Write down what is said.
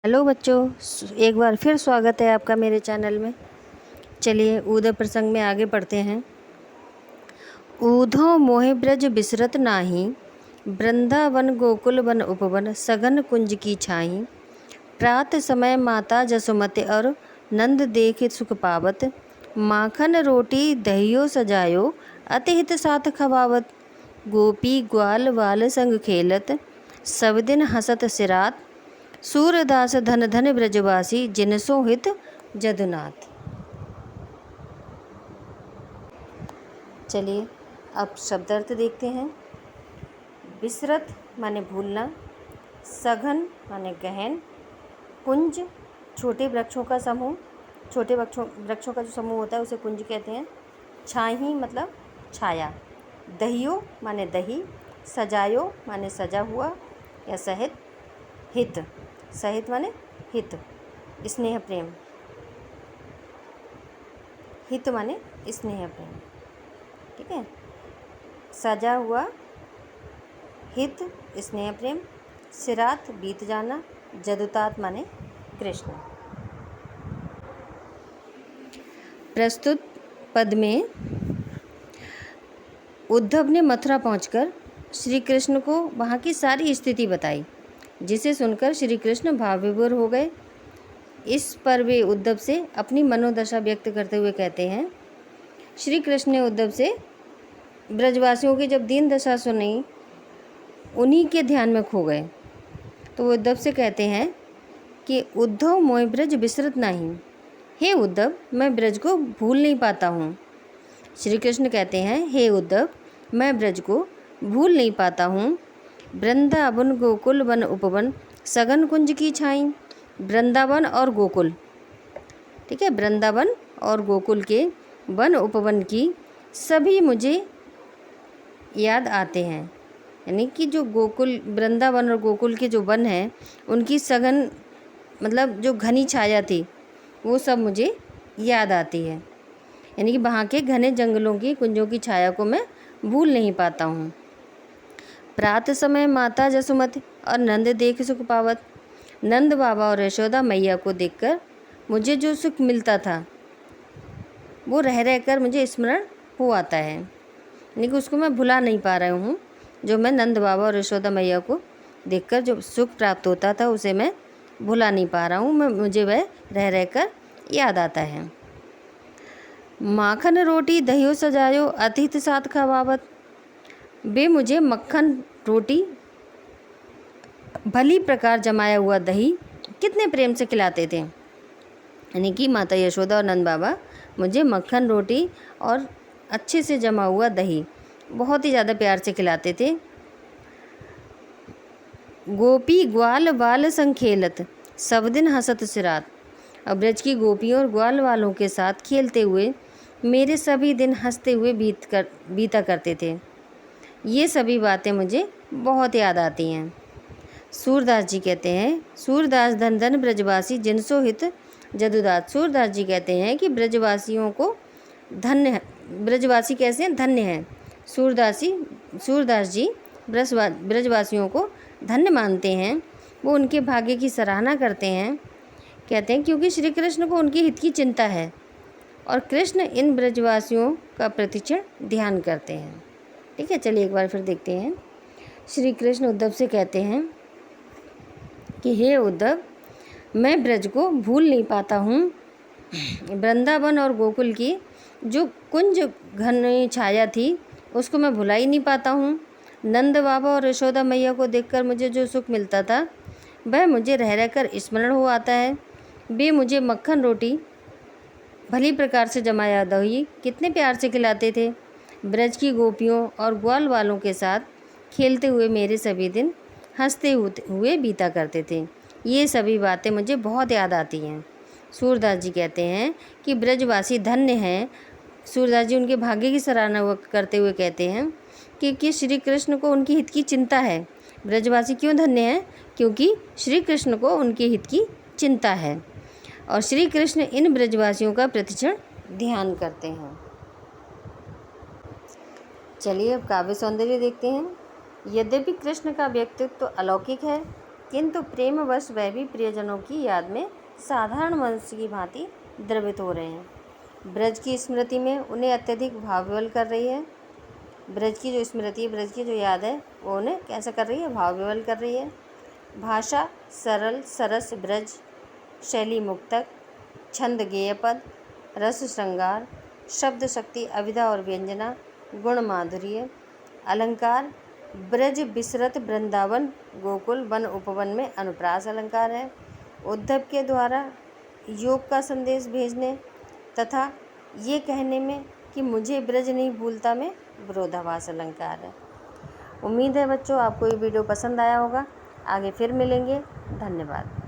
Hello बच्चों, एक बार फिर स्वागत है आपका मेरे चैनल में। चलिए ऊदय प्रसंग में आगे पढ़ते हैं। ऊधो मोहि ब्रज बिसरत नाही, वृंदावन गोकुल वन उपवन सघन कुंज की छाई। प्रात समय माता जसुमति और नंद देख सुख पावत, माखन रोटी दहियो सजायो अति हित साथ खवावत। गोपी ग्वाल वाल संग खेलत, सब दिन हसत सिरात। सूरदास धन धन ब्रजवासी, जिनसो हित जदुनाथ। चलिए अब शब्दार्थ देखते हैं। बिसरत माने भूलना, सघन माने गहन, कुंज छोटे वृक्षों का समूह, छोटे वृक्षों का जो समूह होता है उसे कुंज कहते हैं। छाही मतलब छाया। दहियो माने दही, सजायो माने सजा हुआ या सहित, हित सहित माने हित, स्नेह प्रेम, हित माने स्नेह प्रेम, ठीक है। सजा हुआ, हित स्नेह प्रेम, सिरात बीत जाना, जदुतात माने कृष्ण। प्रस्तुत पद में उद्धव ने मथुरा पहुंचकर श्री कृष्ण को वहाँ की सारी स्थिति बताई, जिसे सुनकर श्री कृष्ण भाव विभोर हो गए। इस पर वे उद्धव से अपनी मनोदशा व्यक्त करते हुए कहते हैं। श्री कृष्ण ने उद्धव से ब्रजवासियों की जब दीन दशा सुनी, उन्हीं के ध्यान में खो गए, तो वो उद्धव से कहते हैं कि उद्धव मोहि ब्रज बिसरत नहीं। हे उद्धव, मैं ब्रज को भूल नहीं पाता हूँ। श्री कृष्ण कहते हैं, हे उद्धव, मैं ब्रज को भूल नहीं पाता हूँ। वृंदावन गोकुल वन उपवन सघन कुंज की छाई। वृंदावन और गोकुल, ठीक है, वृंदावन और गोकुल के वन उपवन की सभी मुझे याद आते हैं। यानी कि जो गोकुल, वृंदावन और गोकुल के जो वन हैं, उनकी सघन मतलब जो घनी छाया थी, वो सब मुझे याद आती है। यानी कि वहाँ के घने जंगलों की कुंजों की छाया को मैं भूल नहीं पाता हूँ। प्रातः समय माता जसुमति और नंद देख सुख पावत। नंद बाबा और यशोदा मैया को देखकर मुझे जो सुख मिलता था, वो रह रहकर मुझे स्मरण हो आता है। यानी कि उसको मैं भुला नहीं पा रहा हूँ। जो मैं नंद बाबा और यशोदा मैया को देखकर जो सुख प्राप्त होता था, उसे मैं भुला नहीं पा रहा हूँ। मुझे वह रह रहकर याद आता है। माखन रोटी दहियो सजायो अतिथि साथ खवावत। वे मुझे मक्खन रोटी, भली प्रकार जमाया हुआ दही कितने प्रेम से खिलाते थे। यानी कि माता यशोदा और नंद बाबा मुझे मक्खन रोटी और अच्छे से जमा हुआ दही बहुत ही ज़्यादा प्यार से खिलाते थे। गोपी ग्वाल वाल संग खेलत, सब दिन हंसत सिरात। अब ब्रज की गोपियों और ग्वाल वालों के साथ खेलते हुए मेरे सभी दिन हंसते हुए बीता करते थे। ये सभी बातें मुझे बहुत याद आती हैं। सूरदास जी कहते हैं, सूरदास धन धन ब्रजवासी, जिनसो हित जदुदात। सूरदास जी कहते हैं कि ब्रजवासियों को धन्य है। ब्रजवासी कैसे हैं? धन्य हैं। सूरदास जी ब्रजवासियों को धन्य मानते हैं। वो उनके भाग्य की सराहना करते हैं। कहते हैं क्योंकि श्री कृष्ण को उनके हित की चिंता है और कृष्ण इन ब्रजवासियों का प्रतिक्षण ध्यान करते हैं। ठीक है, चलिए एक बार फिर देखते हैं। श्री कृष्ण उद्धव से कहते हैं कि हे उद्धव, मैं ब्रज को भूल नहीं पाता हूँ। वृंदावन और गोकुल की जो कुंज घनी छाया थी, उसको मैं भुला ही नहीं पाता हूँ। नंद बाबा और यशोदा मैया को देखकर मुझे जो सुख मिलता था, वह मुझे रह रहकर स्मरण हो आता है। वे मुझे मक्खन रोटी, भली प्रकार से जमाया दही कितने प्यार से खिलाते थे। ब्रज की गोपियों और ग्वाल वालों के साथ खेलते हुए मेरे सभी दिन हंसते हुए बीता करते थे। ये सभी बातें मुझे बहुत याद आती हैं। सूरदास जी कहते हैं कि ब्रजवासी धन्य हैं। सूरदास जी उनके भाग्य की सराहना करते हुए कहते हैं कि श्री कृष्ण को उनके हित की चिंता है। ब्रजवासी क्यों धन्य हैं? क्योंकि श्री कृष्ण को उनके हित की चिंता है और श्री कृष्ण इन ब्रजवासियों का प्रतिक्षण ध्यान करते हैं। चलिए अब काव्य सौंदर्य देखते हैं। यद्यपि कृष्ण का व्यक्तित्व तो अलौकिक है, किंतु प्रेमवश वह भी प्रियजनों की याद में साधारण मनुष्य की भांति द्रवित हो रहे हैं। ब्रज की स्मृति में उन्हें अत्यधिक भावविवल कर रही है। ब्रज की जो स्मृति है, ब्रज की जो याद है, वो उन्हें कैसा कर रही है? भावविवल कर रही है। भाषा सरल सरस ब्रज, शैली मुक्तक, छंद गेयपद, रस श्रृंगार, शब्द शक्ति अविधा और व्यंजना, गुण माधुर्य, अलंकार ब्रज बिसरत वृंदावन गोकुल वन उपवन में अनुप्रास अलंकार है। उद्धव के द्वारा योग का संदेश भेजने तथा ये कहने में कि मुझे ब्रज नहीं भूलता में विरोधाभास अलंकार है। उम्मीद है बच्चों आपको ये वीडियो पसंद आया होगा। आगे फिर मिलेंगे। धन्यवाद।